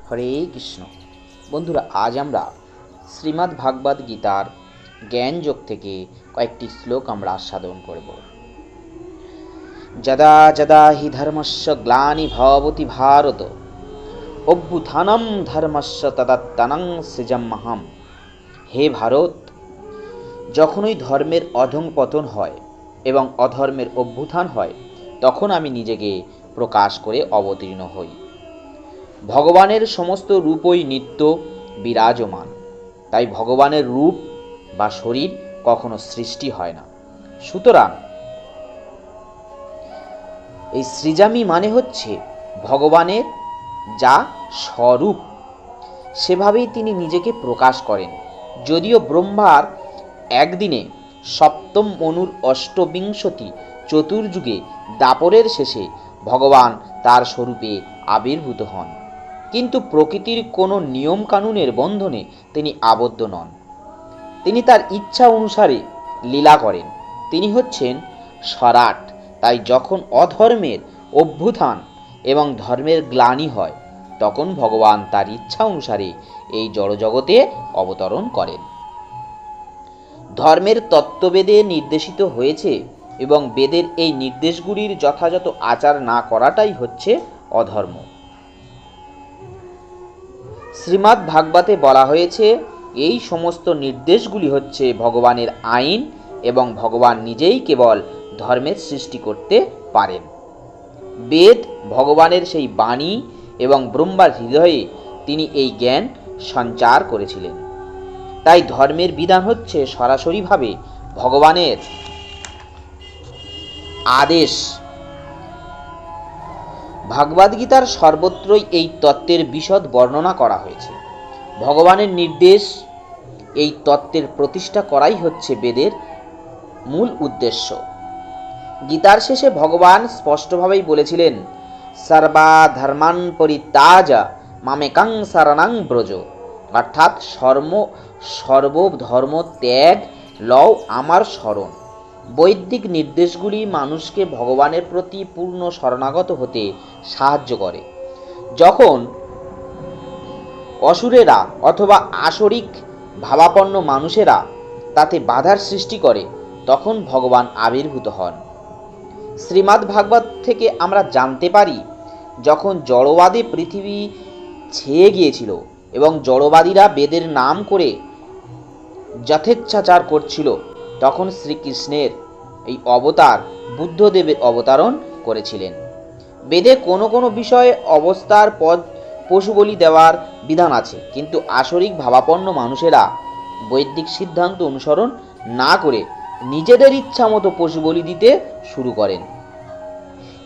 হরে কৃষ্ণ। বন্ধুরা, আজ আমরা শ্রীমদ্ ভাগবত গীতার জ্ঞান যোগ থেকে কয়েকটি শ্লোক আমরা আস্বাদন করব। যদা যদা হি ধর্মস্য গ্লানি ভবতি ভারত অভ্যুত্থানম ধর্মস্য তদাত্মানং সৃজম্যহম। হে ভারত, যখনই ধর্মের অধঃপতন হয় এবং অধর্মের অভ্যুত্থান হয়, তখন আমি নিজেকে প্রকাশ করে অবতীর্ণ হই। ভগবানের সমস্ত রূপই নিত্য বিরাজমান, তাই ভগবানের রূপ বা শরীর কখনো সৃষ্টি হয় না। সুতরাং এই সৃজামি মানে হচ্ছে ভগবানের যা স্বরূপ, সেভাবেই তিনি নিজেকে প্রকাশ করেন। যদিও ব্রহ্মার একদিনে সপ্তম মনুর অষ্টবিংশতি চতুর্যুগে দাপরের শেষে ভগবান তার স্বরূপে আবির্ভূত হন, কিন্তু প্রকৃতির কোনো নিয়ম কানুনের বন্ধনে তিনি আবদ্ধ নন। তিনি তার ইচ্ছা অনুসারে লীলা করেন। তিনি হচ্ছেন স্বরাট। তাই যখন অধর্মের অভ্যুত্থান এবং ধর্মের গ্লানি হয়, তখন ভগবান তার ইচ্ছা অনুসারে এই জড়জগতে অবতরণ করেন। ধর্মের তত্ত্ববেদে নির্দেশিত হয়েছে এবং বেদের এই নির্দেশগুলির যথাযথ আচার না করাটাই হচ্ছে অধর্ম। শ্রীমদ্ ভাগবতে বলা হয়েছে, এই সমস্ত নির্দেশগুলি হচ্ছে ভগবানের আইন এবং ভগবান নিজেই কেবল ধর্মের সৃষ্টি করতে পারেন। বেদ ভগবানের সেই বাণী এবং ব্রহ্মার হৃদয়ে তিনি এই জ্ঞান সঞ্চার করেছিলেন। তাই ধর্মের বিধান হচ্ছে সরাসরিভাবে ভগবানের আদেশ। ভাগবদ্গীতার সর্বত্রই এই তত্ত্বের বিশদ বর্ণনা করা হয়েছে। ভগবানের নির্দেশ, এই তত্ত্বের প্রতিষ্ঠা করাই হচ্ছে বেদের মূল উদ্দেশ্য। গীতার শেষে ভগবান স্পষ্টভাবেই বলেছিলেন, সর্বা ধর্মান পরিত্যাজ্য মামেকং শরণং ব্রজ, অর্থাৎ সর্বধর্ম ত্যাগ লও আমার শরণ। বৈদিক নির্দেশগুলি মানুষকে ভগবানের প্রতি পূর্ণ শরণাগত হতে সাহায্য করে। যখন অসুরেরা অথবা আসরিক ভাবাপন্ন মানুষেরা তাতে বাধার সৃষ্টি করে, তখন ভগবান আবির্ভূত হন। শ্রীমদ্ ভাগবত থেকে আমরা জানতে পারি, যখন জড়বাদী পৃথিবী ছেয়ে গিয়েছিল এবং জড়বাদীরা বেদের নাম করে যথেচ্ছাচার করছিল, তখন শ্রীকৃষ্ণের এই অবতার বুদ্ধদেবের অবতারণ করেছিলেন। বেদে কোনো কোনো বিষয়ে অবস্থার পদ পশু বলি দেওয়ার বিধান আছে, কিন্তু আসরিক ভাবাপন্ন মানুষেরা বৈদিক সিদ্ধান্ত অনুসরণ না করে নিজেদের ইচ্ছা মতো পশু বলি দিতে শুরু করেন।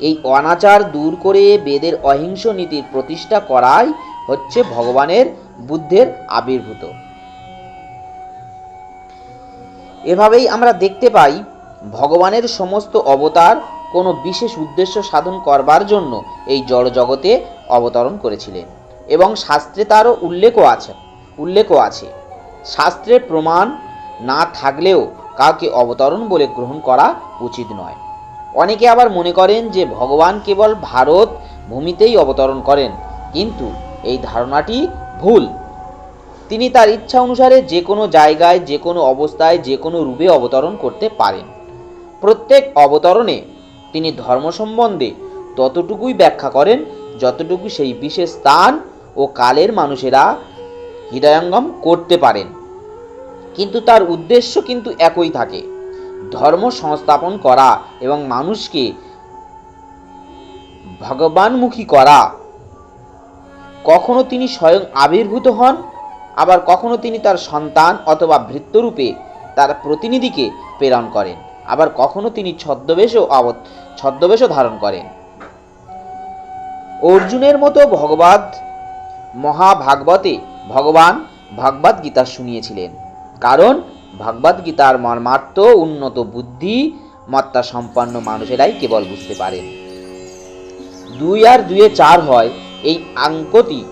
এই অনাচার দূর করে বেদের অহিংস নীতির প্রতিষ্ঠা করাই হচ্ছে ভগবানের বুদ্ধের আবির্ভূত। এভাবেই আমরা দেখতে পাই, ভগবানের সমস্ত অবতার কোনো বিশেষ উদ্দেশ্য সাধন করবার জন্য এই জড় জগতে অবতরণ করেছিলেন এবং শাস্ত্রে তারও উল্লেখও আছে। শাস্ত্রের প্রমাণ না থাকলেও কাউকে অবতরণ বলে গ্রহণ করা উচিত নয়। অনেকে আবার মনে করেন যে ভগবান কেবল ভারত ভূমিতেই অবতরণ করেন, কিন্তু এই ধারণাটি ভুল। তিনি তার ইচ্ছা অনুসারে যে কোনো জায়গায়, যে কোনো অবস্থায়, যে কোনো রূপে অবতরণ করতে পারেন। প্রত্যেক অবতরণে তিনি ধর্ম সম্বন্ধে ততটুকুই ব্যাখ্যা করেন যতটুকু সেই বিশেষ স্থান ও কালের মানুষেরা হৃদয়ঙ্গম করতে পারেন, কিন্তু তার উদ্দেশ্য কিন্তু একই থাকে, ধর্ম সংস্থাপন করা এবং মানুষকে ভগবানমুখী করা। কখনো তিনি স্বয়ং আবির্ভূত হন, আবার কখনো তিনি তার সন্তান অথবা ভৃত্যরূপে তার প্রতিনিধিকে প্রেরণ করেন, আবার কখনো তিনি ছদ্মবেশও ধারণ করেন। অর্জুনের মতো মহাভাগবতে ভগবান ভাগবত গীতা শুনিয়েছিলেন, কারণ ভাগবত গীতার মর্মার্থ উন্নত বুদ্ধি মত্তা সম্পন্ন মানুষেরাই কেবল বুঝতে পারেন। 2 আর 2 4 হয়, এই আঙ্কতিক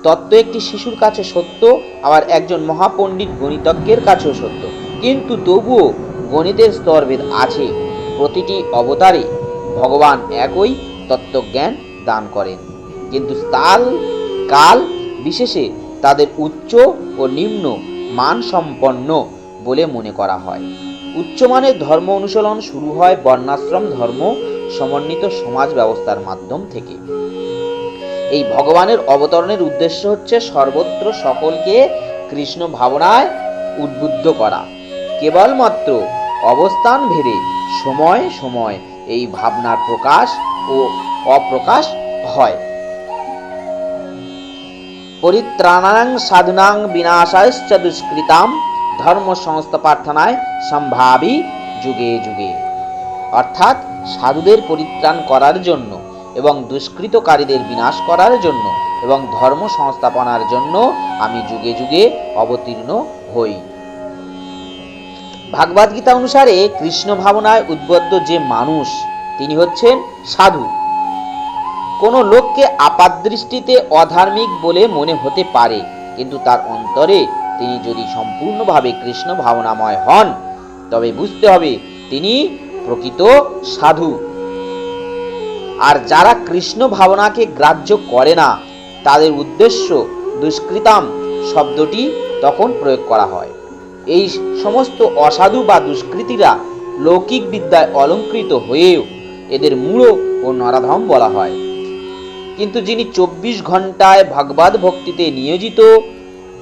তত্ত্ব একটি শিশুর কাছে সত্য, আবার একজন মহাপণ্ডিত গণিতজ্ঞের কাছেও সত্য, কিন্তু তবুও গণিতের স্তরভেদ আছে। প্রতিটি অবতারে ভগবান একই তত্ত্বজ্ঞান দান করেন, কিন্তু স্থান, কাল বিশেষে তাদের উচ্চ ও নিম্ন মান সম্পন্ন বলে মনে করা হয়। উচ্চমানের ধর্ম অনুশীলন শুরু হয় বর্ণাশ্রম ধর্ম সমন্বিত সমাজ ব্যবস্থার মাধ্যম থেকে। এই ভগবানের অবতরণের উদ্দেশ্য হচ্ছে সর্বত্র সকলকে কৃষ্ণ ভাবনায় উদ্বুদ্ধ করা। কেবলমাত্র অবস্থান ভেদে সময় সময় এই ভাবনার প্রকাশ ও অপ্রকাশ হয়। পরিত্রাণাং সাধুনাং বিনাশায়শ্চ দুষ্কৃতাম ধর্ম সংস্থাপনায় সম্ভাবী যুগে যুগে। অর্থাৎ সাধুদের পরিত্রাণ করার জন্য এবং দুষ্কৃতকারীদের বিনাশ করার জন্য এবং ধর্ম সংস্থাপনার জন্য আমি যুগে যুগে অবতীর্ণ হই। ভাগবত গীতা অনুসারে কৃষ্ণ ভাবনায় উদ্বুদ্ধ যে মানুষ তিনি হচ্ছেন সাধু। কোনো লোককে আপাতদৃষ্টিতে অধার্মিক বলে মনে হতে পারে, কিন্তু তার অন্তরে তিনি যদি সম্পূর্ণভাবে কৃষ্ণ ভাবনাময় হন তবে বুঝতে হবে তিনি প্রকৃত সাধু। আর যারা কৃষ্ণ ভাবনাকে গ্রাহ্য করে না তাদের উদ্দেশ্য দুষ্কৃতাম শব্দটি তখন প্রয়োগ করা হয়। এই সমস্ত অসাধু বা দুষ্কৃতীরা লৌকিক বিদ্যায় অলঙ্কৃত হয়েও এদের মূঢ় ও নরাধম বলা হয়। কিন্তু যিনি 24 ঘন্টায় ভগবত ভক্তিতে নিয়োজিত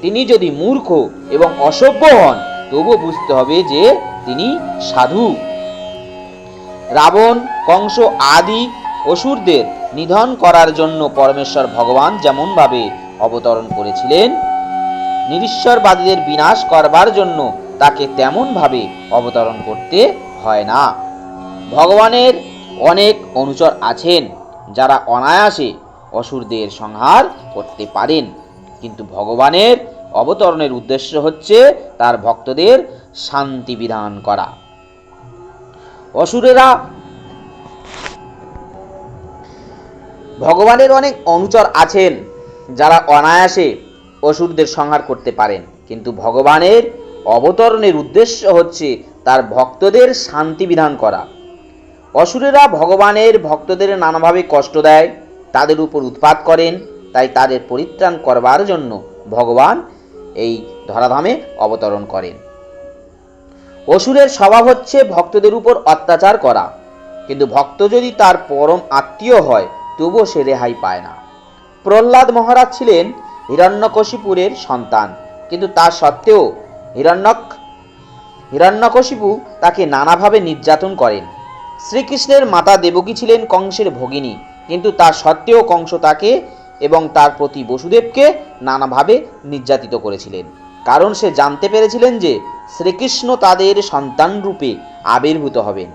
তিনি যদি মূর্খ এবং অসভ্য হন তবুও বুঝতে হবে যে তিনি সাধু। রাবণ, কংস আদি অসুরদের নিধন করার জন্য পরমেশ্বর ভগবান যেমনভাবে অবতরণ করেছিলেন, নিরীশ্বরবাদীদের বিনাশ করবার জন্য তাকে তেমনভাবে অবতরণ করতে হয় না। ভগবানের অনেক অনুচর আছেন যারা অনায়াসে অসুরদের সংহার করতে পারেন, কিন্তু ভগবানের অবতরণের উদ্দেশ্য হচ্ছে তার ভক্তদের শান্তি বিধান করা। অসুরেরা ভগবানের অনেক অনুচর আছেন যারা অনায়াসে অসুরদের সংহার করতে পারেন, কিন্তু ভগবানের অবতরণের উদ্দেশ্য হচ্ছে তার ভক্তদের শান্তি বিধান করা। অসুরেরা ভগবানের ভক্তদের নানাভাবে কষ্ট দেয়, তাদের উপর উৎপাত করেন, তাই তাদের পরিত্রাণ করবার জন্য ভগবান এই ধরাধামে অবতরণ করেন। অসুরের স্বভাব হচ্ছে ভক্তদের উপর অত্যাচার করা, কিন্তু ভক্ত যদি তার পরম আত্মীয় হয় তবুও সে রেহাই পায় না। প্রহ্লাদ মহারাজ ছিলেন হিরণ্যকশিপুরের সন্তান, কিন্তু তা সত্ত্বেও হিরণ্যকশিপু তাকে নানাভাবে নির্যাতন করেন। শ্রীকৃষ্ণের মাতা দেবকী ছিলেন কংসের ভগিনী, কিন্তু তা সত্ত্বেও কংস তাকে এবং তার প্রতি বসুদেবকে নানাভাবে নির্যাতিত করেছিলেন, কারণ সে জানতে পেরেছিলেন যে শ্রীকৃষ্ণ তাদের সন্তান রূপে আবির্ভূত হবেন।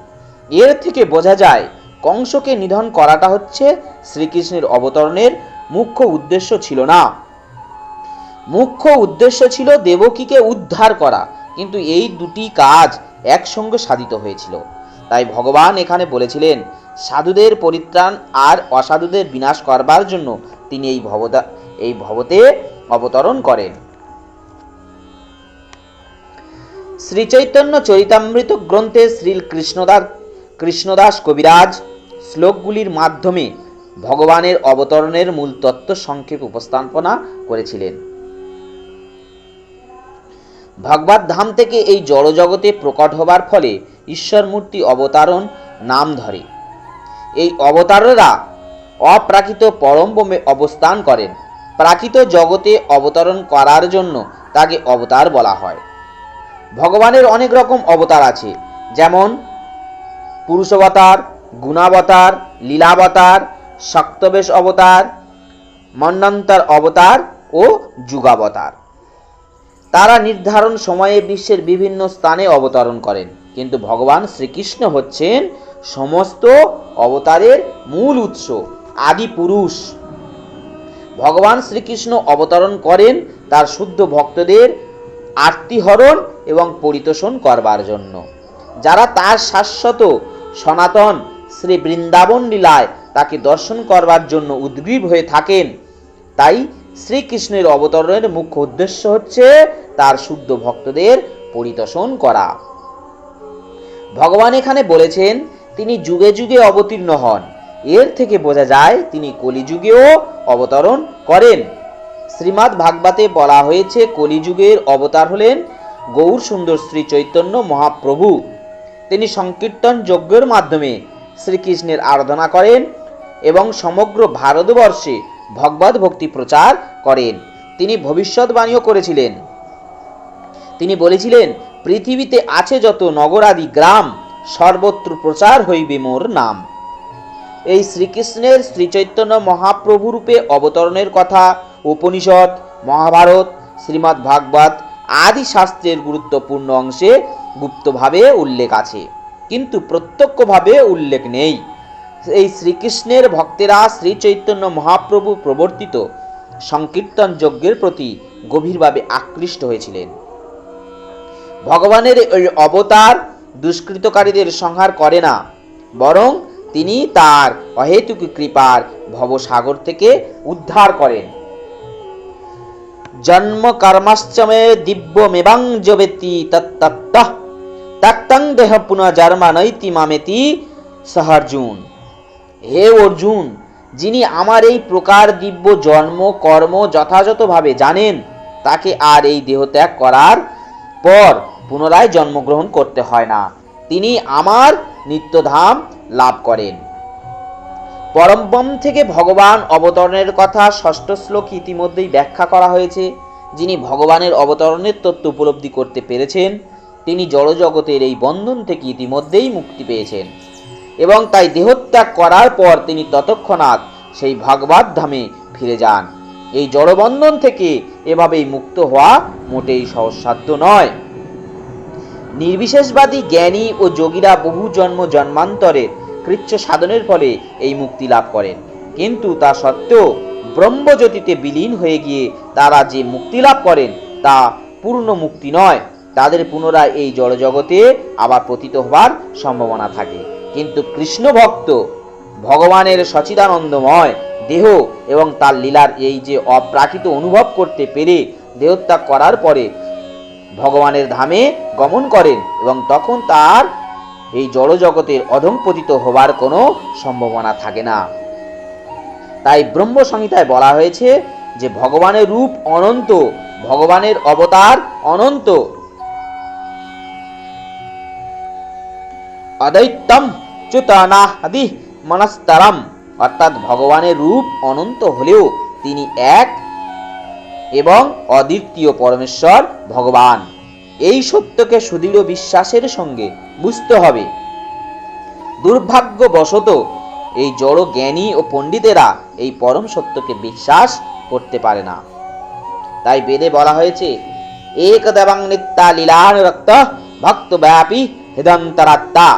এর থেকে বোঝা যায় কংসকে নিধন করাটা হচ্ছে শ্রীকৃষ্ণের অবতরণের মুখ্য উদ্দেশ্য ছিল না। মুখ্য উদ্দেশ্য ছিল দেবকীকে উদ্ধার করা, কিন্তু এই দুটি কাজ একসঙ্গে সাধিত হয়েছিল। তাই ভগবান এখানে বলেছিলেন সাধুদের পরিত্রাণ আর অসাধুদের বিনাশ করবার জন্য তিনি এই ভবতে অবতরণ করেন। শ্রী চৈতন্য চরিতামৃত গ্রন্থে শ্রী কৃষ্ণদাস কবিরাজ শ্লোকগুলির মাধ্যমে ভগবানের অবতরণের মূল তত্ত্ব সংক্ষেপ উপস্থাপনা করেছিলেন। ভগবত ধাম থেকে এই জড়জগতে প্রকট হবার ফলে ঈশ্বর মূর্তি অবতারণ নাম ধরে। এই অবতারেরা অপ্রাকৃত পরম ব্রহ্মে অবস্থান করেন। প্রাকৃত জগতে অবতরণ করার জন্য তাকে অবতার বলা হয়। ভগবানের অনেক রকম অবতার আছে, যেমন পুরুষাবতার, গুণাবতার, লীলাবতার, শক্তবেশ অবতার, মন্বন্তর অবতার ও যুগাবতার। তারা নির্ধারণ সময়ে বিশ্বের বিভিন্ন স্থানে অবতরণ করেন, কিন্তু ভগবান শ্রীকৃষ্ণ হচ্ছেন সমস্ত অবতারের মূল উৎস, আদি পুরুষ। ভগবান শ্রীকৃষ্ণ অবতরণ করেন তার শুদ্ধ ভক্তদের আর্তিহরণ এবং পরিতোষণ করবার জন্য, যারা তার শাশ্বত সনাতন শ্রী বৃন্দাবন লীলায় তাকে দর্শন করবার জন্য উদ্গ্রীব হয়ে থাকেন। তাই শ্রীকৃষ্ণের অবতরণের মুখ্য উদ্দেশ্য হচ্ছে তার শুদ্ধ ভক্তদের পরিতোষণ করা। ভগবান এখানে বলেছেন তিনি যুগে যুগে অবতীর্ণ হন। এর থেকে বোঝা যায় তিনি কলিযুগেও অবতরণ করেন। শ্রীমদ্ ভাগবতে বলা হয়েছে কলিযুগের অবতার হলেন গৌর সুন্দর শ্রী চৈতন্য মহাপ্রভু। তিনি সংকীর্তন যজ্ঞের মাধ্যমে শ্রীকৃষ্ণের আরাধনা করেন এবং সমগ্র ভারতবর্ষে ভগবত ভক্তি প্রচার করেন। তিনি ভবিষ্যৎবাণীও করেছিলেন। তিনি বলেছিলেন, পৃথিবীতে আছে যত নগরাদি গ্রাম, সর্বত্র প্রচার হইবে মোর নাম। এই শ্রীকৃষ্ণের শ্রীচৈতন্য মহাপ্রভু রূপে অবতরণের কথা উপনিষদ, মহাভারত, শ্রীমদ্ ভাগবত আদি শাস্ত্রের গুরুত্বপূর্ণ অংশে গুপ্তভাবে উল্লেখ আছে, কিন্তু প্রত্যক্ষভাবে উল্লেখ নেই। এই শ্রীকৃষ্ণের ভক্তেরা শ্রীচৈতন্য মহাপ্রভু প্রবর্তিত সংকীর্তন যজ্ঞের প্রতি গভীরভাবে আকৃষ্ট হয়েছিলেন। ভগবানের এই অবতার দুষ্কৃতকারীদের সংহার করে না, বরং তিনি তার অহেতুক কৃপার ভবসাগর থেকে উদ্ধার করেন। জন্ম কর্মাশ্চমে দিব্যমেবাং জবেতি তত্তত্তঃ তাক্তং দেহ পুনর্জন্মনৈতি মামেতি সহার্জুন। হে অর্জুন, যিনি আমার এই প্রকার দিব্য জন্ম কর্ম যথাযথভাবে জানেন, তাকে আর এই দেহ ত্যাগ করার পর পুনরায় জন্মগ্রহণ করতে হয় না। তিনি আমার নিত্যধাম লাভ করেন। পরমব্রহ্ম থেকে ভগবান অবতরণের কথা ষষ্ঠ শ্লোক ইতিমধ্যেই ব্যাখ্যা করা হয়েছে। যিনি ভগবানের অবতরণের তত্ত্ব উপলব্ধি করতে পেরেছেন, তিনি জড়জগতের এই বন্ধন থেকে ইতিমধ্যেই মুক্তি পেয়েছেন এবং তাই দেহত্যাগ করার পর তিনি তৎক্ষণাৎ সেই ভগবত ধামে ফিরে যান। এই জড়বন্ধন থেকে এভাবেই মুক্ত হওয়া মোটেই সহজসাধ্য নয়। নির্বিশেষবাদী জ্ঞানী ও যোগীরা বহু জন্ম জন্মান্তরের কৃচ্ছ সাধনের ফলে এই মুক্তি লাভ করেন, কিন্তু তা সত্ত্বেও ব্রহ্মজ্যোতিতে বিলীন হয়ে গিয়ে তারা যে মুক্তি লাভ করেন তা পূর্ণ মুক্তি নয়। তাদের পুনরায় এই জড়জগতে আবার পতিত হবার সম্ভাবনা থাকে। কিন্তু কৃষ্ণ ভক্ত ভগবানের সচিদানন্দময় দেহ এবং তার লীলার এই যে অপ্রাকৃত অনুভব করতে পেরে দেহত্যাগ করার পরে ভগবানের ধামে গমন করেন এবং তখন তার এই জড়জগতের অধঃপতিত হবার কোনো সম্ভাবনা থাকে না। তাই ব্রহ্ম সংহিতায় বলা হয়েছে যে ভগবানের রূপ অনন্ত, ভগবানের অবতার অনন্ত। অদ্বৈতম চ্যুতানাদি মনস্তরম, অর্থাৎ ভগবানের রূপ অনন্ত হলেও তিনি এক এবং অদ্বিতীয় পরমেশ্বর ভগবান। এই সত্যকে সুদৃঢ় বিশ্বাসের সঙ্গে বুঝতে হবে। দুর্ভাগ্যবশত এই জড় জ্ঞানী ও পণ্ডিতেরা এই পরম সত্যকে বিশ্বাস করতে পারে না। তাই বেদে বলা হয়েছে, একদেবং নিত্যা লীলানুরক্ত ভক্ত ব্যাপী হৃদন্তরাত্মা।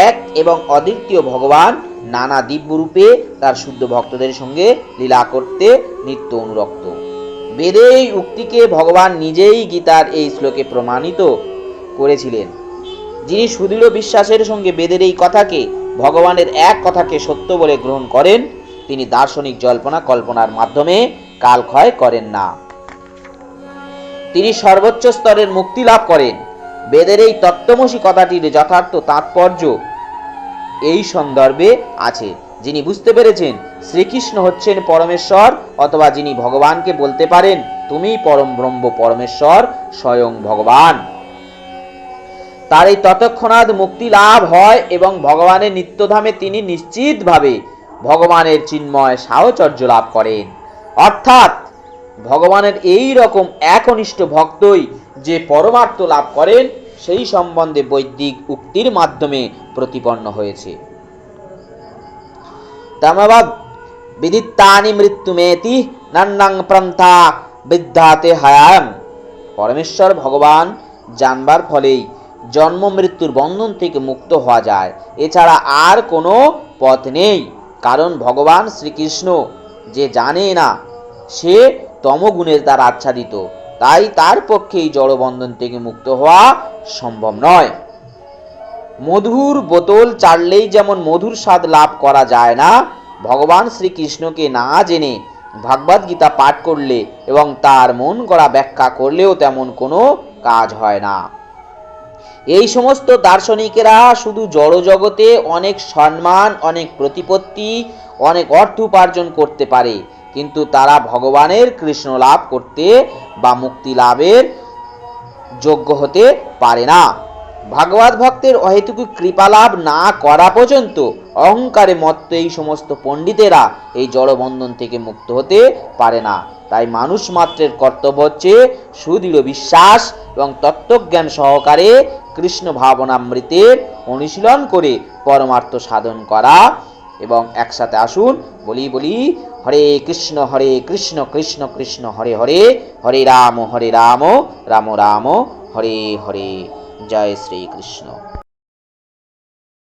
এক এবং অদ্বিতীয় ভগবান নানা দিব্য রূপে তার শুদ্ধ ভক্তদের সঙ্গে লীলা করতে নিত্য অনুরক্ত। বেদে এই উক্তিকে ভগবান নিজেই গীতার এই শ্লোকে প্রমাণিত করেছিলেন। যিনি সুদৃঢ় বিশ্বাসের সঙ্গে বেদের এই কথাকে, ভগবানের এক কথাকে সত্য বলে গ্রহণ করেন, তিনি দার্শনিক জল্পনা কল্পনার মাধ্যমে কালক্ষয় করেন না। তিনি সর্বোচ্চ স্তরের মুক্তি লাভ করেন। বেদের এই তত্ত্বমসি কথাটির যথার্থ তাৎপর্য এই সন্দর্ভে আছে। যিনি বুঝতে পেরেছেন শ্রীকৃষ্ণ হচ্ছেন পরমেশ্বর, অথবা যিনি ভগবানকে বলতে পারেন তুমি পরম ব্রহ্ম পরমেশ্বর স্বয়ং ভগবান, তার এই তৎক্ষণাৎ মুক্তি লাভ হয় এবং ভগবানের নিত্যধামে তিনি নিশ্চিতভাবে ভগবানের চিন্ময় সাহচর্য লাভ করেন। অর্থাৎ ভগবানের এই রকম একনিষ্ঠ ভক্তই যে পরমার্থ লাভ করেন, সেই সম্বন্ধে বৈদিক উক্তির মাধ্যমে প্রতিপন্ন হয়েছে। তমবদ বিদিত্তানি মৃত্যুমেতি নন্নং প্রন্থা বিদ্যাতে হায়াম। পরমেশ্বর ভগবান জানবার ফলেই জন্ম মৃত্যুর বন্ধন থেকে মুক্ত হওয়া যায়, এছাড়া আর কোনো পথ নেই। কারণ ভগবান শ্রীকৃষ্ণ যে জানে না, সে তমগুণের দ্বারা আচ্ছাদিত, তাই তার পক্ষে এই জড়বন্ধন থেকে মুক্ত হওয়া সম্ভব নয়। মধুর বোতল চাড়লেই যেমন মধুর স্বাদ লাভ করা যায় না, ভগবান শ্রীকৃষ্ণকে না জেনে ভাগবত গীতা পাঠ করলে এবং তার মন গড়া ব্যাখ্যা করলেও তেমন কোনো কাজ হয় না। এই সমস্ত দার্শনিকেরা শুধু জড়জগতে অনেক সম্মান, অনেক প্রতিপত্তি, অনেক অর্থ উপার্জন করতে পারে, কিন্তু তারা ভগবানের কৃষ্ণ লাভ করতে বা মুক্তি লাভের যোগ্য হতে পারে না। ভাগবত ভক্তের অহেতুক কৃপা লাভ না করা পর্যন্ত অহংকারে মত্ত এই সমস্ত পণ্ডিতেরা এই জড়বন্ধন থেকে মুক্ত হতে পারে না। তাই মানুষ মাত্রের কর্তব্য হচ্ছে সুদৃঢ় বিশ্বাস এবং তত্ত্বজ্ঞান সহকারে কৃষ্ণ ভাবনামৃতের অনুশীলন করে পরমার্থ সাধন করা। এবং একসাথে আসুন বলি বলি হরে কৃষ্ণ কৃষ্ণ কৃষ্ণ হরে হরে, হরে রাম রাম রাম হরে হরে। জয় শ্রীকৃষ্ণ।